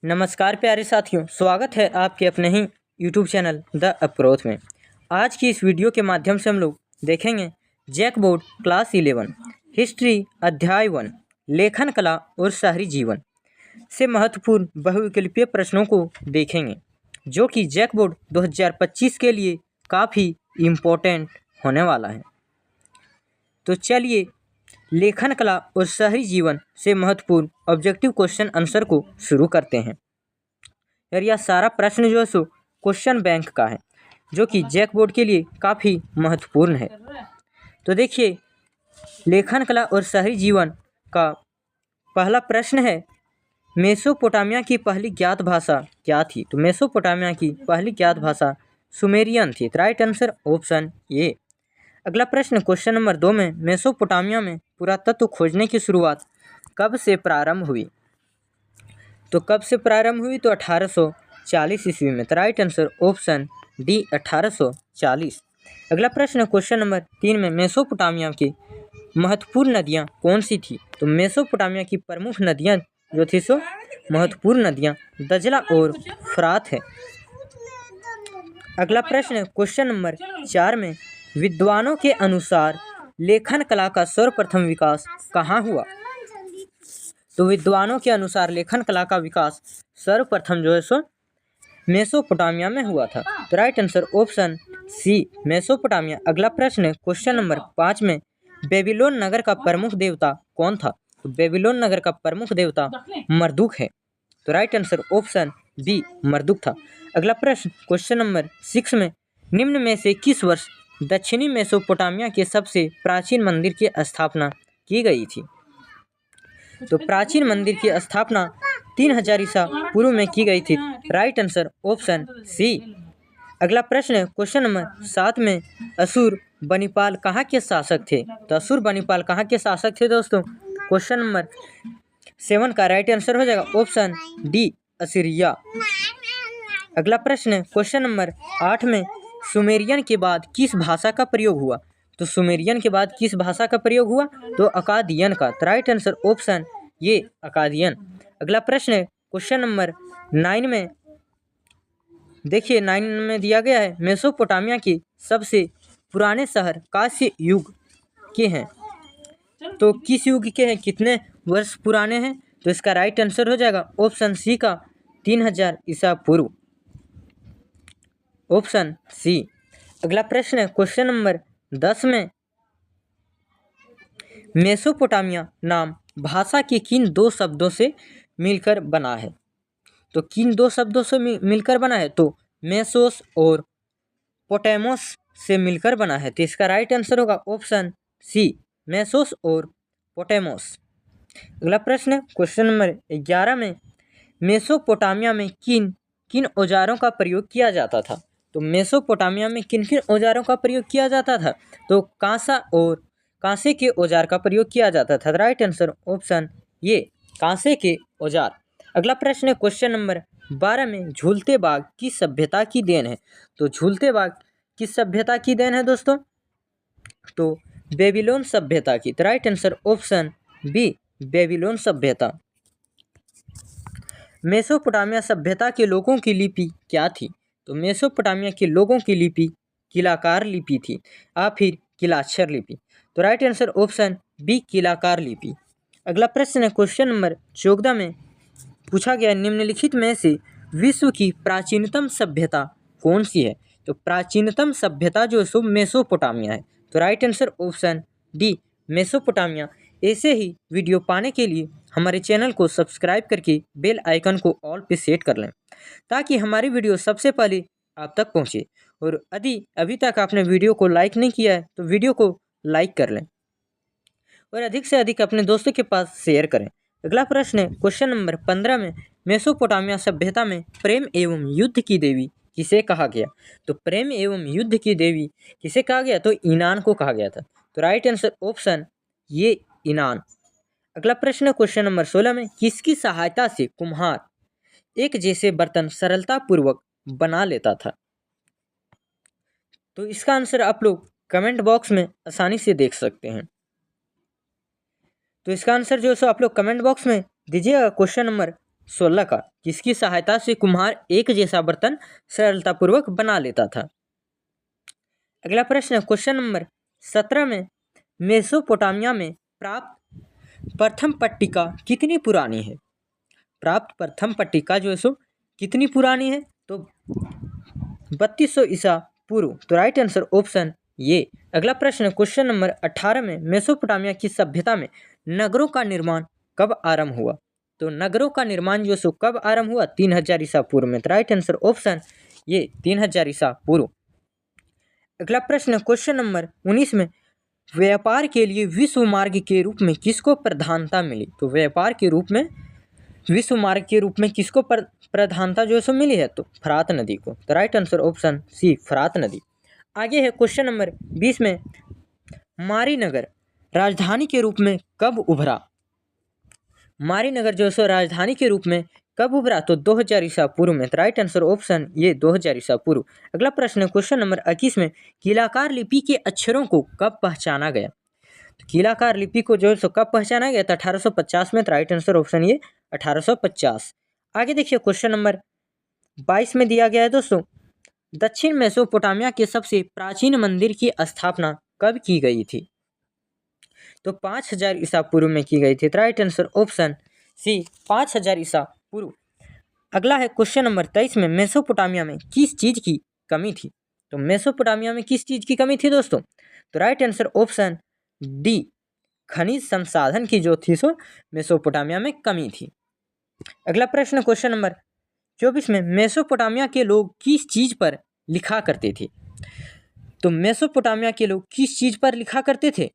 नमस्कार प्यारे साथियों, स्वागत है आपके अपने ही यूट्यूब चैनल द अप्रोच में। आज की इस वीडियो के माध्यम से हम लोग देखेंगे जैक बोर्ड क्लास 11 हिस्ट्री अध्याय 1 लेखन कला और शहरी जीवन से महत्वपूर्ण बहुविकल्पीय प्रश्नों को देखेंगे, जो कि जैक बोर्ड 2025 के लिए काफ़ी इम्पोर्टेंट होने वाला है। तो चलिए लेखन कला और शहरी जीवन से महत्वपूर्ण ऑब्जेक्टिव क्वेश्चन आंसर को शुरू करते हैं। यार यह सारा प्रश्न जो है सो क्वेश्चन बैंक का है, जो कि जैक बोर्ड के लिए काफ़ी महत्वपूर्ण है। तो देखिए, लेखन कला और शहरी जीवन का पहला प्रश्न है, मेसोपोटामिया की पहली ज्ञात भाषा क्या थी? तो मेसोपोटामिया की पहली ज्ञात भाषा सुमेरियन थी। Right answer option A. अगला प्रश्न क्वेश्चन नंबर 2 में, मेसोपोटामिया में पुरातत्व खोजने की शुरुआत कब से प्रारंभ हुई? तो कब से प्रारंभ हुई? तो 1840 ईस्वी में। तो राइट आंसर ऑप्शन डी 1840। अगला प्रश्न क्वेश्चन नंबर 3 में, मेसोपोटामिया की महत्वपूर्ण नदियाँ कौन सी थी? तो मेसोपोटामिया की प्रमुख नदियाँ जो थी सो महत्वपूर्ण नदियाँ दजला और फरात है। अगला प्रश्न क्वेश्चन नंबर 4 में, विद्वानों के अनुसार लेखन कला का सर्वप्रथम विकास कहाँ हुआ? तो विद्वानों के अनुसार लेखन कला का विकास सर्वप्रथम जो है सो मेसोपोटामिया में हुआ था। तो right answer option C Mesopotamia. अगला प्रश्न क्वेश्चन नंबर 5 में, बेबीलोन नगर का प्रमुख देवता कौन था? तो बेबीलोन नगर का प्रमुख देवता मर्दुक है। तो right answer option B Marduk था। अगला प्रश्न क्वेश्चन नंबर 6 में, निम्न में से किस वर्ष दक्षिणी मेसोपोटामिया के सबसे प्राचीन मंदिर की स्थापना की गई थी? तो प्राचीन मंदिर की स्थापना 3000 ईसा पूर्व में की गई थी। Right answer option C. अगला प्रश्न क्वेश्चन नंबर 7 में, असुर बनीपाल कहाँ के शासक थे? तो असुर बनीपाल कहाँ के शासक थे दोस्तों? क्वेश्चन नंबर 7 का राइट आंसर हो जाएगा ऑप्शन डी असीरिया। अगला प्रश्न क्वेश्चन नंबर 8 में, सुमेरियन के बाद किस भाषा का प्रयोग हुआ? तो सुमेरियन के बाद किस भाषा का प्रयोग हुआ? तो अकादियन का। राइट आंसर ऑप्शन ये अकादियन। अगला प्रश्न क्वेश्चन नंबर 9 में, देखिए 9 में दिया गया है, मेसोपोटामिया के सबसे पुराने शहर कांस्य युग के हैं। तो किस युग के हैं, कितने वर्ष पुराने हैं? तो इसका राइट आंसर हो जाएगा ऑप्शन सी का 3000 ईसा पूर्व, ऑप्शन सी। अगला प्रश्न क्वेश्चन नंबर 10 में, मेसोपोटामिया नाम भाषा के किन दो शब्दों से मिलकर बना है? तो किन दो शब्दों से मिलकर बना है? तो मेसोस और पोटेमोस से मिलकर बना है। तो इसका राइट आंसर होगा ऑप्शन सी मेसोस और पोटेमोस। अगला प्रश्न क्वेश्चन नंबर 11 में, मेसोपोटामिया में किन किन औजारों का प्रयोग किया जाता था? तो मेसोपोटामिया में किन किन औजारों का प्रयोग किया जाता था? तो कांसा और कांसे के औजार का प्रयोग किया जाता था। राइट आंसर ऑप्शन ये कांसे के औजार। अगला प्रश्न क्वेश्चन नंबर 12 में, झूलते बाग किस सभ्यता की देन है? तो झूलते बाग किस सभ्यता की देन है दोस्तों? तो बेबीलोन सभ्यता की। Right answer option B Babylon सभ्यता। मेसोपोटामिया सभ्यता के लोगों की लिपि क्या थी? तो मेसोपोटामिया के लोगों की लिपि किलाकार लिपि थी या फिर किलाक्षर लिपि। तो राइट आंसर ऑप्शन बी किलाकार लिपि। अगला प्रश्न क्वेश्चन नंबर 14 में पूछा गया, निम्नलिखित में से विश्व की प्राचीनतम सभ्यता कौन सी है? तो प्राचीनतम सभ्यता जो है सो मेसोपोटामिया है। तो right answer option D Mesopotamia. ऐसे ही वीडियो पाने के लिए हमारे चैनल को सब्सक्राइब करके बेल आइकन को ऑल पे सेट कर लें, ताकि हमारी वीडियो सबसे पहले आप तक पहुंचे। और यदि अभी तक आपने वीडियो को लाइक नहीं किया है तो वीडियो को लाइक कर लें और अधिक से अधिक अपने दोस्तों के पास शेयर करें। अगला प्रश्न क्वेश्चन नंबर 15 में, मेसोपोटामिया सभ्यता में प्रेम एवं युद्ध की देवी किसे कहा गया? तो प्रेम एवं युद्ध की देवी किसे कहा गया? तो ईनान को कहा गया था। तो राइट आंसर ऑप्शन ये ईनान। अगला प्रश्न क्वेश्चन नंबर 16 में, किसकी सहायता से कुम्हार एक जैसे बर्तन सरलता पूर्वक बना लेता था? तो इसका आंसर आप लोग कमेंट बॉक्स में आसानी से देख सकते हैं। तो इसका आंसर जो है सो आप लोग कमेंट बॉक्स में दीजिएगा क्वेश्चन नंबर 16 का किसकी सहायता से कुम्हार एक जैसा बर्तन सरलतापूर्वक बना लेता था। अगला प्रश्न क्वेश्चन नंबर 17 में मेसोपोटामिया में प्राप्त प्रथम पट्टिका कितनी पुरानी है। प्राप्त प्रथम पट्टिका जो है सो कितनी पुरानी है, तो 3200 ईसा पूर्व। तो राइट आंसर ऑप्शन ये। अगला प्रश्न क्वेश्चन नंबर 18 में मेसोपोटामिया की सभ्यता में नगरों का निर्माण कब आरंभ हुआ। तो नगरों का निर्माण जो सो कब आरंभ हुआ, 3000 ईसा पूर्व में। तो राइट आंसर ऑप्शन ये 3000 ईसा पूर्व। अगला प्रश्न क्वेश्चन नंबर 19 में व्यापार के लिए विश्व मार्ग के रूप में किसको प्रधानता मिली। तो व्यापार के रूप में विश्व मार्ग के रूप में किसको प्रधानता जो है सो मिली है, तो फरात नदी को। तो राइट आंसर ऑप्शन सी फरात नदी। आगे है क्वेश्चन नंबर 20 में मारीनगर राजधानी के रूप में कब उभरा। मारीनगर जो है सो राजधानी के रूप में कब उभरा, तो 2000 ईसा पूर्व में। तो राइट आंसर ऑप्शन ये 2000 ईसा पूर्व। अगला प्रश्न क्वेश्चन नंबर 21 में कीलाकार लिपि के अक्षरों को कब पहचाना गया। तो कीलाकार लिपि को जो है सो कब पहचाना गया, तो 1850 में। तो राइट आंसर ऑप्शन ये 1850। आगे देखिए क्वेश्चन नंबर 22 में दिया गया है दोस्तों, दक्षिण मेसोपोटामिया के सबसे प्राचीन मंदिर की स्थापना कब की गई थी। तो 5000 ईसा पूर्व में की गई थी। तो राइट आंसर ऑप्शन सी 5000 ईसा पूर्व। अगला है क्वेश्चन नंबर 23 में मेसोपोटामिया में किस चीज की कमी थी। तो मेसोपोटामिया में किस चीज की कमी थी दोस्तों, तो राइट आंसर ऑप्शन डी खनिज संसाधन की जो थी सो मेसोपोटामिया में कमी थी। अगला प्रश्न क्वेश्चन नंबर 24 में मेसोपोटामिया के लोग किस चीज पर लिखा करते थे। तो मेसोपोटामिया के लोग किस चीज पर लिखा करते थे,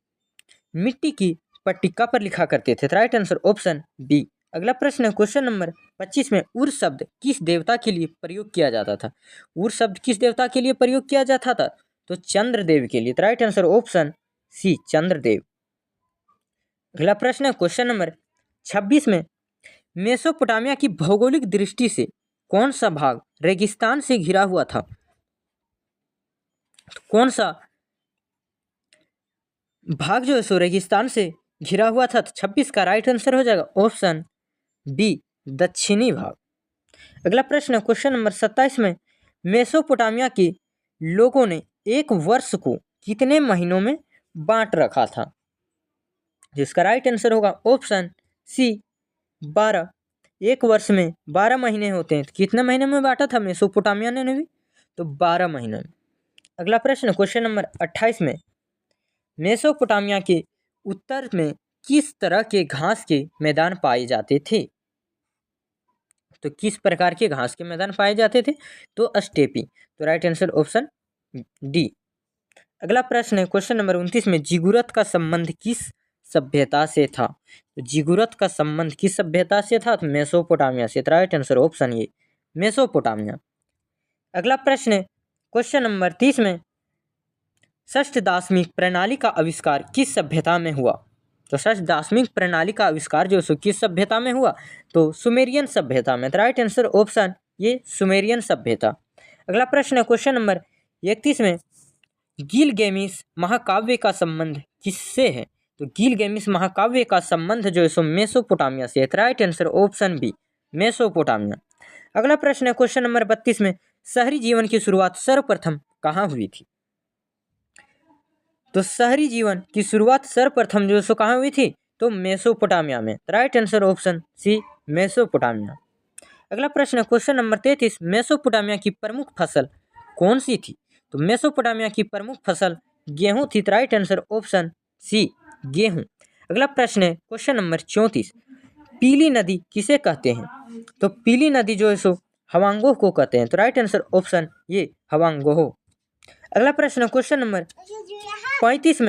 मिट्टी की पट्टिका पर लिखा करते थे। Right answer option B. अगला प्रश्न क्वेश्चन नंबर 25 में उर शब्द किस देवता के लिए प्रयोग किया जाता था। उर शब्द किस देवता के लिए प्रयोग किया जाता था, तो चंद्रदेव के लिए। Right answer option C Chandradev. अगला प्रश्न क्वेश्चन नंबर 26 में मेसोपोटामिया की भौगोलिक दृष्टि से कौन सा भाग रेगिस्तान से घिरा हुआ था। तो कौन सा भाग जो है सो रेगिस्तान से घिरा हुआ था, तो 26 का राइट आंसर हो जाएगा ऑप्शन बी दक्षिणी भाग। अगला प्रश्न क्वेश्चन नंबर 27 में मेसोपोटामिया के लोगों ने एक वर्ष को कितने महीनों में बांट रखा था, जिसका राइट आंसर होगा ऑप्शन सी 12। एक वर्ष में 12 महीने होते हैं, तो कितने महीने में बांटा था मेसोपोटामिया ने भी, तो 12 महीने में। अगला प्रश्न क्वेश्चन नंबर 28 में मेसोपोटामिया के उत्तर में किस तरह के घास के मैदान पाए जाते थे। तो किस प्रकार के घास के मैदान पाए जाते थे, तो स्टेपी। तो राइट आंसर ऑप्शन डी। अगला प्रश्न है क्वेश्चन नंबर 29 में जिगुरत का संबंध किस सभ्यता से था। तो जिगुरत का संबंध किस सभ्यता से था, तो मेसोपोटामिया से। राइट आंसर ऑप्शन ये मेसोपोटामिया। अगला प्रश्न है क्वेश्चन नंबर 30 में षष्ठ दार्शनिक प्रणाली का आविष्कार किस सभ्यता में हुआ। तो षष्ठ दार्शनिक प्रणाली का आविष्कार जो सो किस सभ्यता में हुआ, तो सुमेरियन सभ्यता में। राइट आंसर ऑप्शन ये सुमेरियन सभ्यता। अगला प्रश्न है क्वेश्चन नंबर 31 में गिलगेमिस महाकाव्य का संबंध किससे है। तो गिलगेमिस महाकाव्य का संबंध जो है सो मेसोपोटामिया से है। Right answer option B Mesopotamia. अगला प्रश्न है क्वेश्चन नंबर 32 में शहरी जीवन की शुरुआत सर्वप्रथम कहाँ हुई थी। तो शहरी जीवन की शुरुआत सर्वप्रथम जो सो कहाँ हुई थी, तो मेसोपोटामिया में। Right answer option C Mesopotamia. अगला प्रश्न क्वेश्चन नंबर 33 मेसोपोटामिया की प्रमुख फसल कौन सी थी। तो मेसोपोटामिया की प्रमुख फसल गेहूं थी। राइट आंसर ऑप्शन सी गेहूं। अगला प्रश्न है क्वेश्चन नंबर 34 पीली नदी किसे कहते हैं। तो पीली नदी जो है सो हवांगोह को कहते हैं। तो राइट आंसर ऑप्शन ये हवांगोह। अगला प्रश्न क्वेश्चन नंबर 35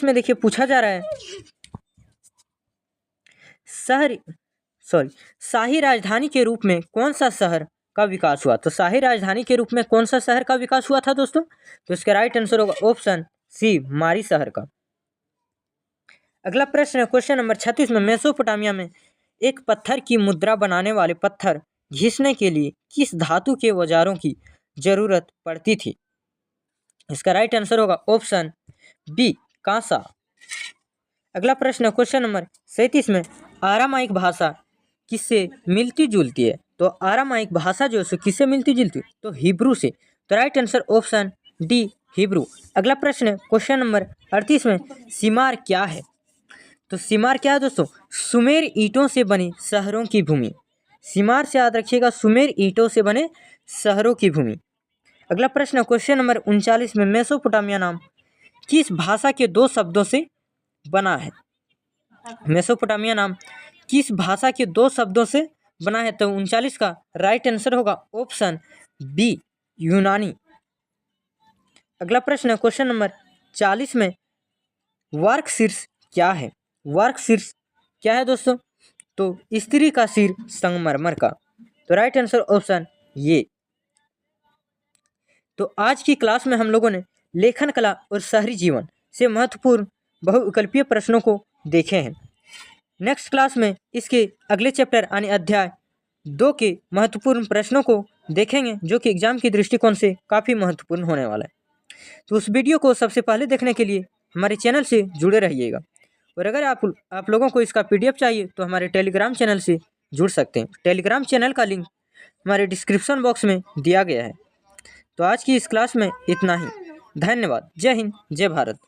में देखिए पूछा जा रहा है शाही राजधानी के रूप में कौन सा शहर का विकास हुआ। तो शाही राजधानी के रूप में कौन सा शहर का विकास हुआ था दोस्तों, तो इसका राइट आंसर होगा ऑप्शन सी मारी शहर का। अगला प्रश्न है क्वेश्चन नंबर 36 में मेसोपोटामिया में एक पत्थर की मुद्रा बनाने वाले पत्थर घिसने के लिए किस धातु के औजारों की जरूरत पड़ती थी। इसका राइट आंसर होगा ऑप्शन बी कांसा। अगला प्रश्न क्वेश्चन नंबर 37 में आरामाइक भाषा किससे मिलती जुलती है? तो आरामाइक भाषा जो है किससे मिलती जुलती है? तो हिब्रू से। तो right answer option D Hebrew. अगला प्रश्न है क्वेश्चन नंबर 38 में, सिमार क्या है? तो सिमार क्या है दोस्तों? सुमेर ईंटों से बने शहरों की भूमि। सिमार से याद रखिएगा, सुमेर ईंटों से बने शहरों की भूमि। अगला प्रश्न है क्वेश्चन नंबर 39 में, मेसोपोटामिया नाम किस भाषा के दो शब्दों से बना है? मेसोपोटामिया नाम किस भाषा के दो शब्दों से बना है? तो 39 का राइट आंसर होगा ऑप्शन बी यूनानी। अगला प्रश्न है क्वेश्चन नंबर 40 में, वार्क शीर्ष क्या है? वार्क शीर्ष क्या है दोस्तों? तो स्त्री का सिर संगमरमर का। तो राइट आंसर ऑप्शन ये। तो आज की क्लास में हम लोगों ने लेखन कला और शहरी जीवन से महत्वपूर्ण बहुविकल्पीय प्रश्नों को देखे हैं। नेक्स्ट क्लास में इसके अगले चैप्टर यानी अध्याय 2 के महत्वपूर्ण प्रश्नों को देखेंगे, जो कि एग्जाम की दृष्टिकोण से काफ़ी महत्वपूर्ण होने वाला है। तो उस वीडियो को सबसे पहले देखने के लिए हमारे चैनल से जुड़े रहिएगा। और अगर आप लोगों को इसका PDF चाहिए तो हमारे टेलीग्राम चैनल से जुड़ सकते हैं। टेलीग्राम चैनल का लिंक हमारे डिस्क्रिप्शन बॉक्स में दिया गया है। तो आज की इस क्लास में इतना ही। धन्यवाद। जय हिंद, जय भारत।